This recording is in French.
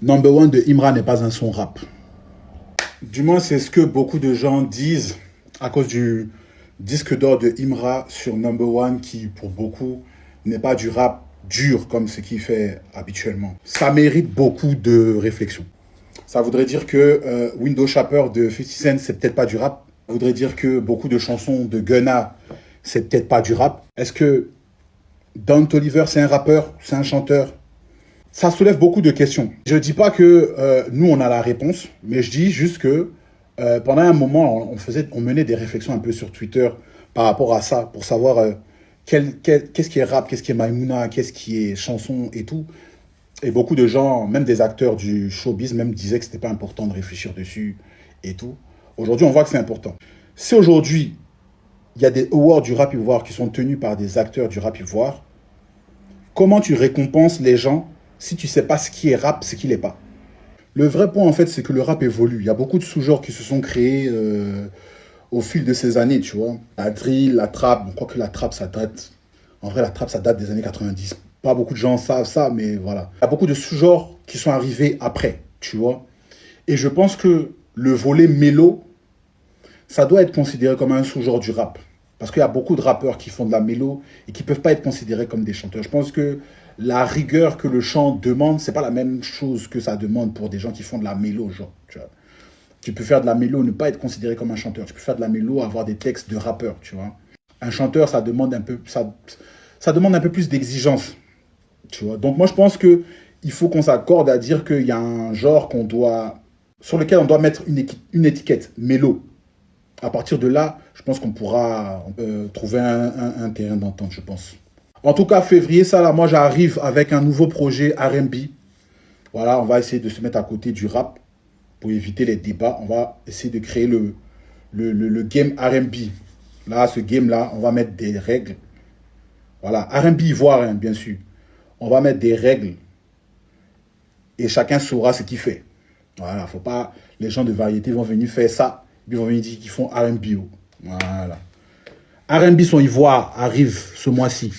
Number One de Imra n'est pas un son rap. Du moins, c'est ce que beaucoup de gens disent à cause du disque d'or de Imra sur Number One qui, pour beaucoup, n'est pas du rap dur comme ce qu'il fait habituellement. Ça mérite beaucoup de réflexion. Ça voudrait dire que Window Shapper de 50 Cent, c'est peut-être pas du rap. Ça voudrait dire que beaucoup de chansons de Gunna, c'est peut-être pas du rap. Est-ce que Don Toliver, c'est un rappeur, c'est un chanteur? Ça soulève beaucoup de questions. Je ne dis pas que nous, on a la réponse, mais je dis juste que pendant un moment, on menait des réflexions un peu sur Twitter par rapport à ça, pour savoir qu'est-ce qui est rap, qu'est-ce qui est Maïmouna, qu'est-ce qui est chanson et tout. Et beaucoup de gens, même des acteurs du showbiz, même disaient que c'était pas important de réfléchir dessus et tout. Aujourd'hui, on voit que c'est important. Si aujourd'hui, il y a des awards du rap ivoire qui sont tenus par des acteurs du rap ivoire, comment tu récompenses les gens si tu sais pas ce qui est rap, ce qui l'est pas? Le vrai point, en fait, c'est que le rap évolue. Il y a beaucoup de sous-genres qui se sont créés au fil de ces années, tu vois. La drill, la trap, on croit que la trap, ça date... En vrai, la trap, ça date des années 90. Pas beaucoup de gens savent ça, mais voilà. Il y a beaucoup de sous-genres qui sont arrivés après, tu vois. Et je pense que le volet mélo, ça doit être considéré comme un sous-genre du rap. Parce qu'il y a beaucoup de rappeurs qui font de la mélo et qui ne peuvent pas être considérés comme des chanteurs. Je pense que la rigueur que le chant demande, c'est pas la même chose que ça demande pour des gens qui font de la mélo, genre, tu vois. Tu peux faire de la mélo, ne pas être considéré comme un chanteur. Tu peux faire de la mélo, avoir des textes de rappeur, tu vois. Un chanteur, ça demande un peu, ça demande un peu plus d'exigence, tu vois. Donc moi, je pense que il faut qu'on s'accorde à dire qu'il y a un genre sur lequel on doit mettre une étiquette, mélo. À partir de là, je pense qu'on pourra trouver un terrain d'entente, je pense. En tout cas, février, ça là, moi j'arrive avec un nouveau projet R&B. Voilà, on va essayer de se mettre à côté du rap pour éviter les débats. On va essayer de créer le game R&B. Là, ce game-là, on va mettre des règles. Voilà, R&B ivoirien, bien sûr. On va mettre des règles et chacun saura ce qu'il fait. Voilà, faut pas... Les gens de variété vont venir faire ça. Ils vont venir dire qu'ils font R&B. Voilà. R&B son ivoire arrive ce mois-ci.